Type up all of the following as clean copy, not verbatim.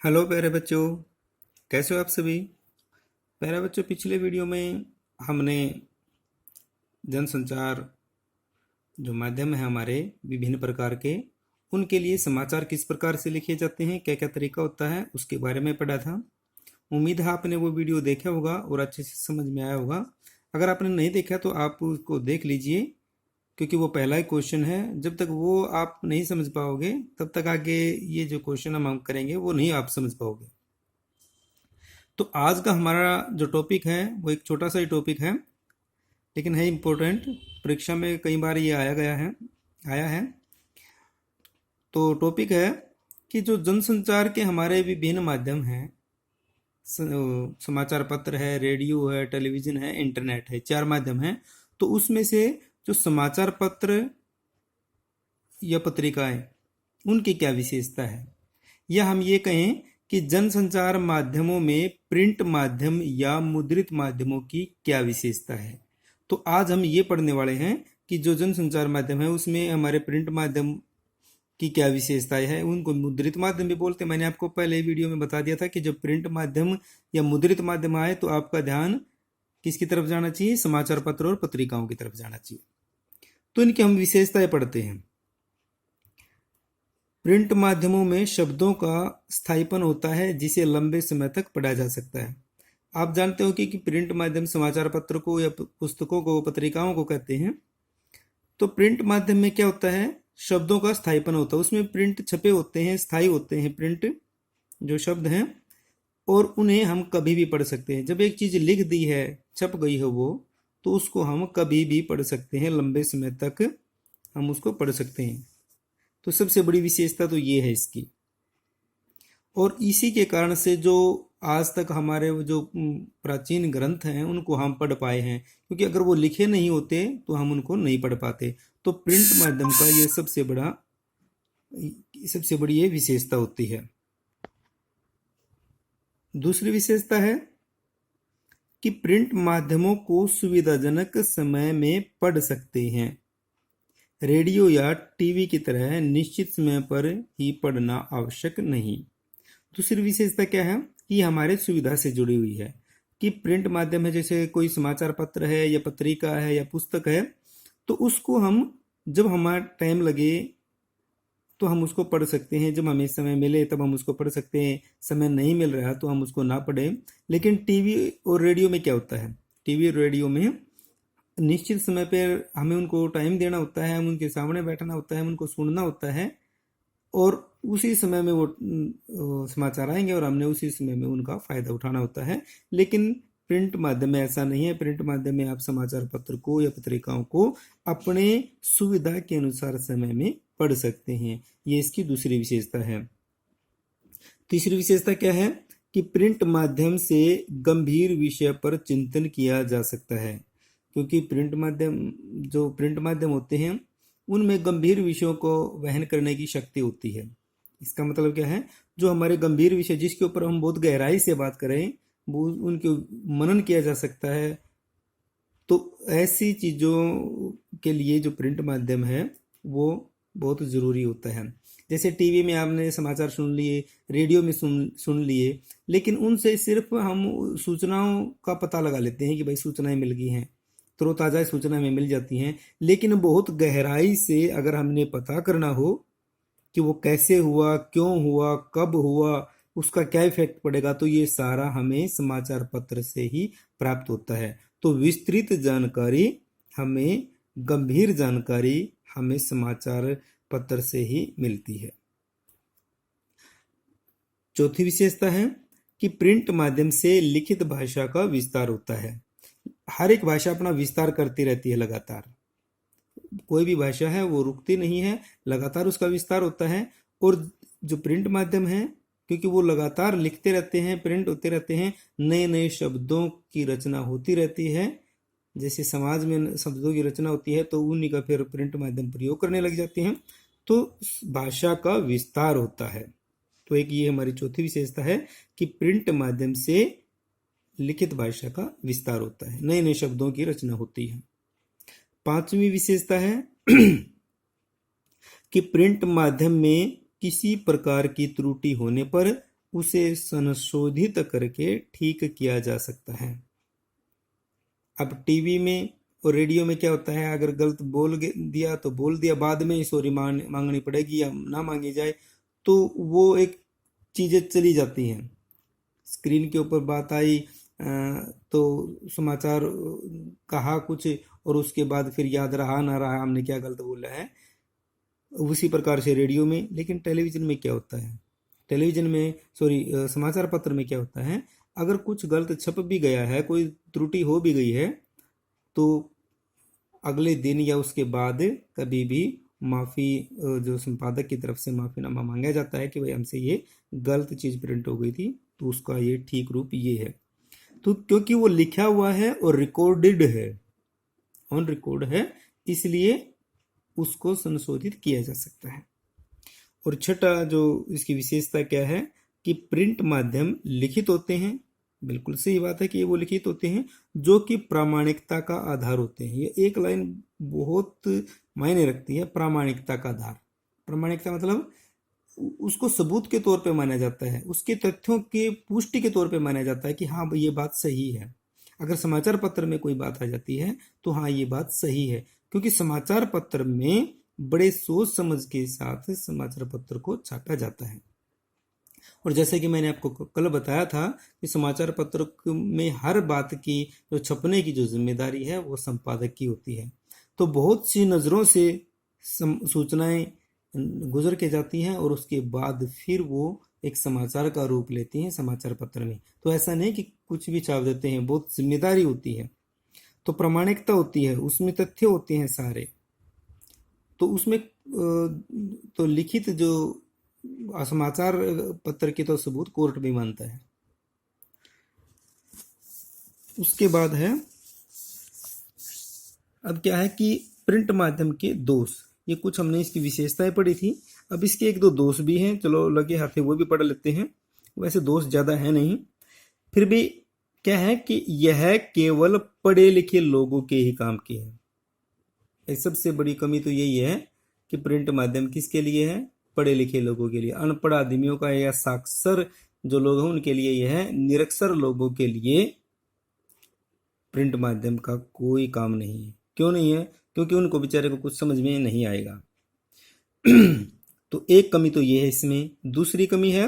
Hello प्यारे बच्चों, कैसे हो आप सभी। प्यारे बच्चों, पिछले वीडियो में हमने जनसंचार जो माध्यम है हमारे विभिन्न प्रकार के, उनके लिए समाचार किस प्रकार से लिखे जाते हैं, क्या क्या तरीका होता है, उसके बारे में पढ़ा था। उम्मीद है आपने वो वीडियो देखा होगा और अच्छे से समझ में आया होगा। अगर आपने नहीं देखा तो आप उसको देख लीजिए, क्योंकि वो पहला ही क्वेश्चन है। जब तक वो आप नहीं समझ पाओगे तब तक आगे ये जो क्वेश्चन हम करेंगे वो नहीं आप समझ पाओगे। तो आज का हमारा जो टॉपिक है वो एक छोटा सा ही टॉपिक है, लेकिन है इम्पोर्टेंट। परीक्षा में कई बार ये आया है। तो टॉपिक है कि जो जनसंचार के हमारे विभिन्न माध्यम हैं, समाचार पत्र है, रेडियो है, टेलीविज़न है, इंटरनेट है, 4 माध्यम हैं। तो उसमें से जो समाचार पत्र या पत्रिकाएं, उनकी क्या विशेषता है, या हम ये कहें कि जनसंचार माध्यमों में प्रिंट माध्यम या मुद्रित माध्यमों की क्या विशेषता है। तो आज हम ये पढ़ने वाले हैं कि जो जनसंचार माध्यम है उसमें हमारे प्रिंट माध्यम की क्या विशेषताएं हैं। उनको मुद्रित माध्यम भी बोलते हैं। मैंने आपको पहले वीडियो में बता दिया था कि जब प्रिंट माध्यम या मुद्रित माध्यम आए तो आपका ध्यान किसकी तरफ जाना चाहिए, समाचार पत्र और पत्रिकाओं की तरफ जाना चाहिए। तो इनकी हम विशेषताएं पढ़ते हैं। प्रिंट माध्यमों में शब्दों का स्थायीपन होता है जिसे लंबे समय तक पढ़ा जा सकता है। आप जानते हो कि प्रिंट माध्यम समाचार पत्र को या पुस्तकों को, पत्रिकाओं को कहते हैं। तो प्रिंट माध्यम में क्या होता है, शब्दों का स्थायीपन होता है। उसमें प्रिंट छपे होते हैं, स्थायी होते हैं प्रिंट जो शब्द हैं, और उन्हें हम कभी भी पढ़ सकते हैं। जब एक चीज लिख दी है, छप गई है वो, तो उसको हम कभी भी पढ़ सकते हैं, लंबे समय तक हम उसको पढ़ सकते हैं। तो सबसे बड़ी विशेषता तो ये है इसकी। और इसी के कारण से जो आज तक हमारे जो प्राचीन ग्रंथ हैं उनको हम पढ़ पाए हैं, क्योंकि अगर वो लिखे नहीं होते तो हम उनको नहीं पढ़ पाते। तो प्रिंट माध्यम का ये सबसे बड़ी ये विशेषता होती है। दूसरी विशेषता है कि प्रिंट माध्यमों को सुविधाजनक समय में पढ़ सकते हैं। रेडियो या टीवी की तरह निश्चित समय पर ही पढ़ना आवश्यक नहीं। दूसरी विशेषता क्या है कि हमारे सुविधा से जुड़ी हुई है। कि प्रिंट माध्यम है, जैसे कोई समाचार पत्र है या पत्रिका है या पुस्तक है, तो उसको हम जब हमारा टाइम लगे तो हम उसको पढ़ सकते हैं। जब हमें समय मिले तब हम उसको पढ़ सकते हैं, समय नहीं मिल रहा तो हम उसको ना पढ़ें। लेकिन टीवी और रेडियो में क्या होता है, टीवी और रेडियो में निश्चित समय पर हमें उनको टाइम देना होता है, हम उनके सामने बैठना होता है, हम उनको सुनना होता है, और उसी समय में वो समाचार आएंगे और हमने उसी समय में उनका फायदा उठाना होता है। लेकिन प्रिंट माध्यम में ऐसा नहीं है। प्रिंट माध्यम में आप समाचार पत्र को या पत्रिकाओं को अपने सुविधा के अनुसार समय में पढ़ सकते हैं। ये इसकी दूसरी विशेषता है। तीसरी विशेषता क्या है कि प्रिंट माध्यम से गंभीर विषय पर चिंतन किया जा सकता है। क्योंकि प्रिंट माध्यम होते हैं उनमें गंभीर विषयों को वहन करने की शक्ति होती है। इसका मतलब क्या है, जो हमारे गंभीर विषय जिसके ऊपर हम बहुत गहराई से बात करें, वो उनके मनन किया जा सकता है। तो ऐसी चीज़ों के लिए जो प्रिंट माध्यम है वो बहुत ज़रूरी होता है। जैसे टीवी में आपने समाचार सुन लिए, रेडियो में सुन लिए, लेकिन उनसे सिर्फ हम सूचनाओं का पता लगा लेते हैं कि भाई सूचनाएं मिल गई हैं, तरोताज़ा सूचना हमें मिल जाती हैं। लेकिन बहुत गहराई से अगर हमने पता करना हो कि वो कैसे हुआ, क्यों हुआ, कब हुआ, उसका क्या इफेक्ट पड़ेगा, तो ये सारा हमें समाचार पत्र से ही प्राप्त होता है। तो विस्तृत जानकारी हमें, गंभीर जानकारी हमें समाचार पत्र से ही मिलती है। चौथी विशेषता है कि प्रिंट माध्यम से लिखित भाषा का विस्तार होता है। हर एक भाषा अपना विस्तार करती रहती है लगातार। कोई भी भाषा है वो रुकती नहीं है, लगातार उसका विस्तार होता है। और जो प्रिंट माध्यम है, क्योंकि वो लगातार लिखते रहते हैं, प्रिंट होते रहते हैं, नए नए शब्दों की रचना होती रहती है। जैसे समाज में शब्दों की रचना होती है तो उन्हीं का फिर प्रिंट माध्यम प्रयोग करने लग जाते हैं। तो भाषा का विस्तार होता है। तो एक ये हमारी चौथी विशेषता है कि प्रिंट माध्यम से लिखित भाषा का विस्तार होता है, नए नए शब्दों की रचना होती है। पांचवी विशेषता है कि प्रिंट माध्यम में किसी प्रकार की त्रुटि होने पर उसे संशोधित करके ठीक किया जा सकता है। अब टीवी में और रेडियो में क्या होता है, अगर गलत बोल दिया तो बोल दिया, बाद में सॉरी मांगनी पड़ेगी या ना मांगी जाए तो वो एक चीज़ें चली जाती हैं। स्क्रीन के ऊपर बात आई तो समाचार कहा कुछ और उसके बाद फिर याद रहा ना रहा हमने क्या गलत बोला है, उसी प्रकार से रेडियो में। लेकिन टेलीविज़न में क्या होता है, टेलीविज़न में समाचार पत्र में क्या होता है, अगर कुछ गलत छप भी गया है, कोई त्रुटि हो भी गई है, तो अगले दिन या उसके बाद कभी भी माफ़ी जो संपादक की तरफ से माफ़ीनामा मांगा जाता है कि भाई हमसे ये गलत चीज़ प्रिंट हो गई थी, तो उसका ये ठीक रूप ये है। तो क्योंकि वो लिखा हुआ है और रिकॉर्डेड है, ऑन रिकॉर्ड है, इसलिए उसको संशोधित किया जा सकता है। और छठा जो इसकी विशेषता क्या है कि प्रिंट माध्यम लिखित होते हैं, बिल्कुल सही बात है कि ये वो लिखित होते हैं जो कि प्रामाणिकता का आधार होते हैं। ये एक लाइन बहुत मायने रखती है, प्रामाणिकता का आधार। प्रामाणिकता मतलब उसको सबूत के तौर पे माना जाता है, उसके तथ्यों के पुष्टि के तौर पे माना जाता है कि हाँ ये बात सही है। अगर समाचार पत्र में कोई बात आ जाती है तो हाँ ये बात सही है, क्योंकि समाचार पत्र में बड़े सोच समझ के साथ समाचार पत्र को छापा जाता है। और जैसे कि मैंने आपको कल बताया था कि समाचार पत्र में हर बात की जो छपने की जो जिम्मेदारी है वो संपादक की होती है। तो बहुत सी नज़रों से सूचनाएं गुजर के जाती हैं और उसके बाद फिर वो एक समाचार का रूप लेती हैं समाचार पत्र में। तो ऐसा नहीं कि कुछ भी छाप देते हैं, बहुत जिम्मेदारी होती है। तो प्रामाणिकता होती है, उसमें तथ्य होते हैं सारे। तो उसमें तो लिखित जो समाचार पत्र के तो सबूत कोर्ट भी मानता है। उसके बाद है, अब क्या है कि प्रिंट माध्यम के दोष, ये कुछ हमने इसकी विशेषताएं पढ़ी थी, अब इसके एक दो दोष भी हैं, चलो लगे हाथे वो भी पढ़ लेते हैं। वैसे दोष ज़्यादा है नहीं, फिर भी क्या है कि यह केवल पढ़े लिखे लोगों के ही काम की है। एक सबसे बड़ी कमी तो यही है कि प्रिंट माध्यम किसके लिए है, पढ़े लिखे लोगों के लिए। अनपढ़ आदमियों का या साक्षर जो लोग हैं उनके लिए यह है, निरक्षर लोगों के लिए प्रिंट माध्यम का कोई काम नहीं है। क्यों नहीं है, क्योंकि उनको बेचारे को कुछ समझ में नहीं आएगा। तो एक कमी तो ये है इसमें। दूसरी कमी है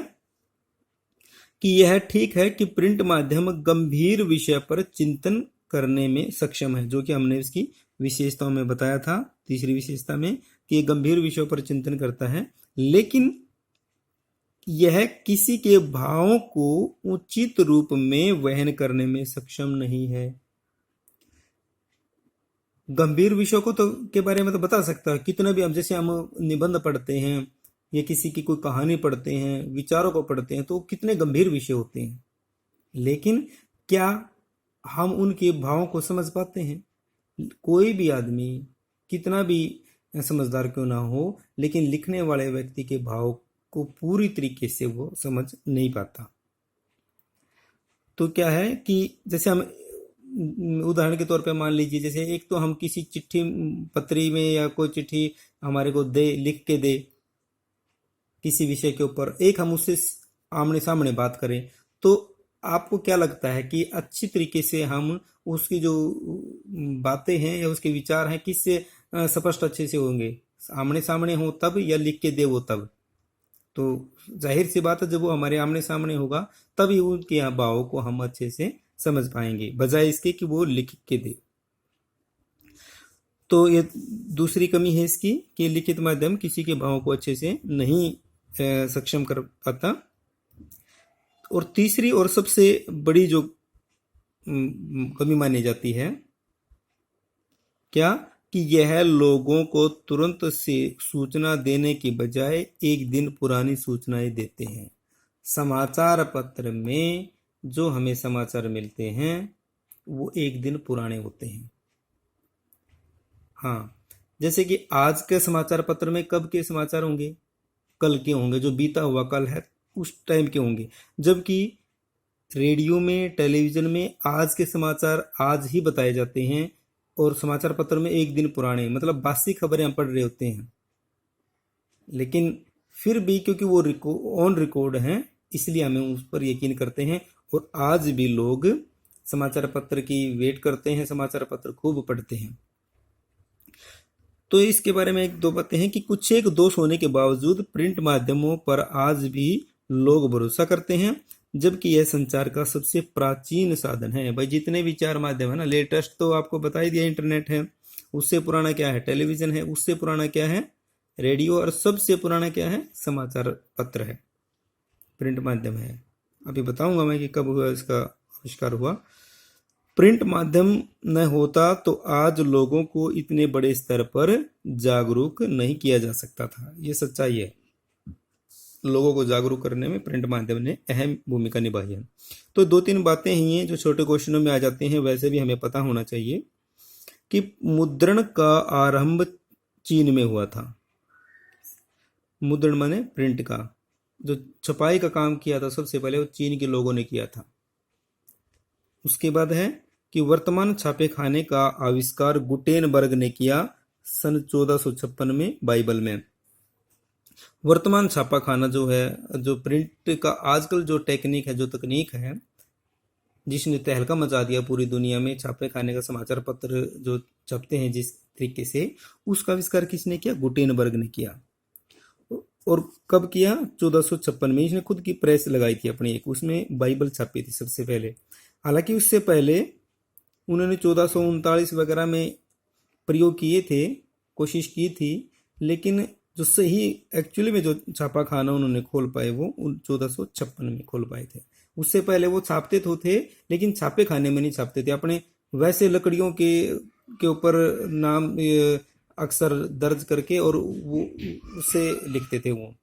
कि यह ठीक है कि प्रिंट माध्यम गंभीर विषय पर चिंतन करने में सक्षम है, जो कि हमने इसकी विशेषताओं में बताया था, तीसरी विशेषता में, कि गंभीर विषयों पर चिंतन करता है, लेकिन यह किसी के भावों को उचित रूप में वहन करने में सक्षम नहीं है। गंभीर विषयों को तो के बारे में तो बता सकता है कितना भी, हम जैसे हम निबंध पढ़ते हैं या किसी की कोई कहानी पढ़ते हैं, विचारों को पढ़ते हैं, तो कितने गंभीर विषय होते हैं, लेकिन क्या हम उनके भावों को समझ पाते हैं? कोई भी आदमी कितना भी समझदार क्यों ना हो, लेकिन लिखने वाले व्यक्ति के भाव को पूरी तरीके से वो समझ नहीं पाता। तो क्या है कि जैसे हम उदाहरण के तौर पे मान लीजिए, जैसे एक तो हम किसी चिट्ठी पत्री में या कोई चिट्ठी हमारे को दे, लिख के दे किसी विषय के ऊपर, एक हम उससे आमने सामने बात करें, तो आपको क्या लगता है कि अच्छी तरीके से हम उसकी जो बातें हैं या उसके विचार हैं किससे स्पष्ट अच्छे से होंगे, आमने सामने हो तब या लिख के दे वो तब? तो जाहिर सी बात है जब वो हमारे आमने सामने होगा तभी उनके यहाँ भावों को हम अच्छे से समझ पाएंगे, बजाय इसके कि वो लिख के दे। तो ये दूसरी कमी है इसकी कि लिखित माध्यम किसी के भावों को अच्छे से नहीं सक्षम कर पाता। और तीसरी और सबसे बड़ी जो कमी मानी जाती है क्या, कि यह लोगों को तुरंत से सूचना देने की बजाय एक दिन पुरानी सूचनाएं देते हैं। समाचार पत्र में जो हमें समाचार मिलते हैं वो एक दिन पुराने होते हैं। हाँ, जैसे कि आज के समाचार पत्र में कब के समाचार होंगे, कल के होंगे, जो बीता हुआ कल है उस टाइम के होंगे, जबकि रेडियो में, टेलीविज़न में आज के समाचार आज ही बताए जाते हैं और समाचार पत्र में एक दिन पुराने, मतलब बासी खबरें हम पढ़ रहे होते हैं। लेकिन फिर भी क्योंकि वो ऑन रिकॉर्ड हैं इसलिए हमें उस पर यकीन करते हैं और आज भी लोग समाचार पत्र की वेट करते हैं, समाचार पत्र खूब पढ़ते हैं। तो इसके बारे में एक दो बातें हैं कि कुछ एक दोष होने के बावजूद प्रिंट माध्यमों पर आज भी लोग भरोसा करते हैं, जबकि यह संचार का सबसे प्राचीन साधन है। भाई जितने भी चार माध्यम है ना, लेटेस्ट तो आपको बता ही दिया इंटरनेट है, उससे पुराना क्या है टेलीविजन है, उससे पुराना क्या है रेडियो, और सबसे पुराना क्या है समाचार पत्र है, प्रिंट माध्यम है। अभी बताऊंगा मैं कि कब हुआ इसका आविष्कार हुआ। प्रिंट माध्यम न होता तो आज लोगों को इतने बड़े स्तर पर जागरूक नहीं किया जा सकता था। ये सच्चाई है, लोगों को जागरूक करने में प्रिंट माध्यम ने अहम भूमिका निभाई है। तो दो तीन बातें ही हैं जो छोटे क्वेश्चनों में आ जाती हैं, वैसे भी हमें पता होना चाहिए कि मुद्रण का आरंभ चीन में हुआ था। मुद्रण माने प्रिंट का, जो छपाई का काम किया था सबसे पहले वो चीन के लोगों ने किया था। उसके बाद है कि वर्तमान छापे खाने का आविष्कार गुटेनबर्ग ने किया सन 1456 में बाइबल में। वर्तमान छापा खाना जो है, जो प्रिंट का आजकल जो टेक्निक है, जो तकनीक है, जिसने तहलका मचा दिया पूरी दुनिया में, छापे खाने का समाचार पत्र जो छपते हैं जिस तरीके से, उसका आविष्कार किसने किया? गुटेनबर्ग ने किया। और कब किया? 1456 में। इसने खुद की प्रेस लगाई थी अपनी एक, उसमें बाइबल छापी थी सबसे पहले। हालांकि उससे पहले उन्होंने 1439 वगैरह में प्रयोग किए थे, कोशिश की थी, लेकिन जो सही एक्चुअली में जो छापा खाना उन्होंने खोल पाए वो 1456 में खोल पाए थे। उससे पहले वो छापते तो थे, लेकिन छापे खाने में नहीं छापते थे, अपने वैसे लकड़ियों के ऊपर नाम अक्सर दर्ज करके और वो उससे लिखते थे। वो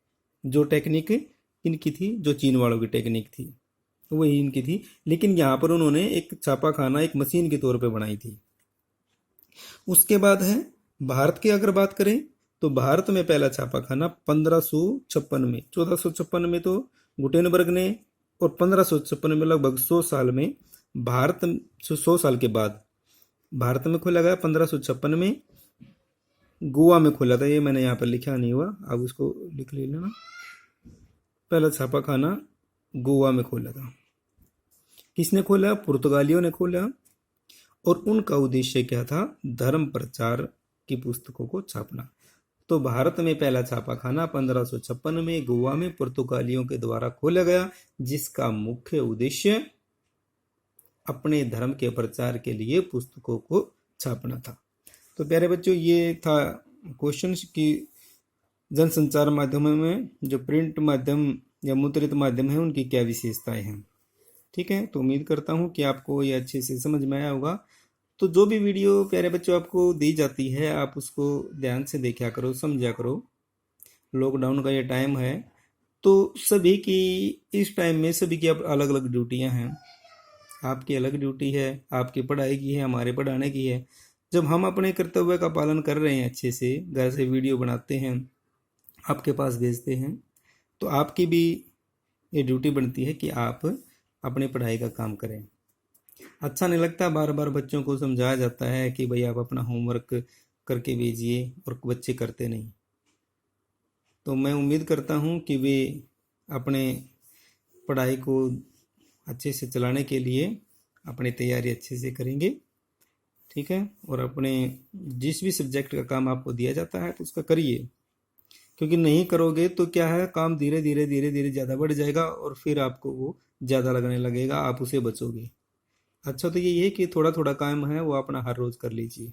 जो टेक्निक इनकी थी, जो चीन वालों की टेक्निक थी, वही इनकी थी। लेकिन यहाँ पर उन्होंने एक छापा खाना एक मशीन के तौर पे बनाई थी। उसके बाद है भारत की अगर बात करें तो भारत में पहला छापा खाना 1556 में, 1456 में तो गुटेनबर्ग ने, और 1556 में लगभग 100 साल में भारत, 100 साल के बाद भारत में खोला गया। 1556 में गोवा में खोला था, ये मैंने यहाँ पर लिखा नहीं हुआ, आप उसको लिख ले लेना। पहला छापा खाना गोवा में खोला था। किसने खोला? पुर्तगालियों ने खोला। और उनका उद्देश्य क्या था? धर्म प्रचार की पुस्तकों को छापना। तो भारत में पहला छापा खाना 1556 में गोवा में पुर्तगालियों के द्वारा खोला गया, जिसका मुख्य उद्देश्य अपने धर्म के प्रचार के लिए पुस्तकों को छापना था। तो प्यारे बच्चों, ये था क्वेश्चन कि जनसंचार माध्यमों में जो प्रिंट माध्यम या मुद्रित माध्यम है उनकी क्या विशेषताएं हैं। ठीक है, तो उम्मीद करता हूँ कि आपको ये अच्छे से समझ में आया होगा। तो जो भी वीडियो प्यारे बच्चों आपको दी जाती है, आप उसको ध्यान से देखा करो, समझा करो। लॉकडाउन का ये टाइम है, तो सभी की इस टाइम में सभी की अब अलग अलग ड्यूटियां हैं। आपकी अलग ड्यूटी है, आपकी पढ़ाई की है, हमारे पढ़ाने की है। जब हम अपने कर्तव्य का पालन कर रहे हैं, अच्छे से घर से वीडियो बनाते हैं, आपके पास भेजते हैं, तो आपकी भी ये ड्यूटी बनती है कि आप अपनी पढ़ाई का काम करें। अच्छा नहीं लगता बार बार बच्चों को समझाया जाता है कि भाई आप अपना होमवर्क करके भेजिए, और बच्चे करते नहीं। तो मैं उम्मीद करता हूँ कि वे अपने पढ़ाई को अच्छे से चलाने के लिए अपनी तैयारी अच्छे से करेंगे। ठीक है, और अपने जिस भी सब्जेक्ट का काम आपको दिया जाता है तो उसका करिए, क्योंकि नहीं करोगे तो क्या है, काम धीरे धीरे धीरे धीरे ज़्यादा बढ़ जाएगा और फिर आपको वो ज़्यादा लगने लगेगा, आप उसे बचोगे। अच्छा तो यही है कि थोड़ा थोड़ा काम है वो अपना हर रोज़ कर लीजिए।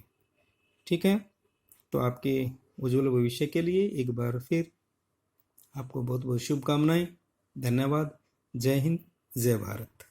ठीक है, तो आपके उज्जवल भविष्य के लिए एक बार फिर आपको बहुत बहुत शुभकामनाएं। धन्यवाद। जय हिंद, जय भारत।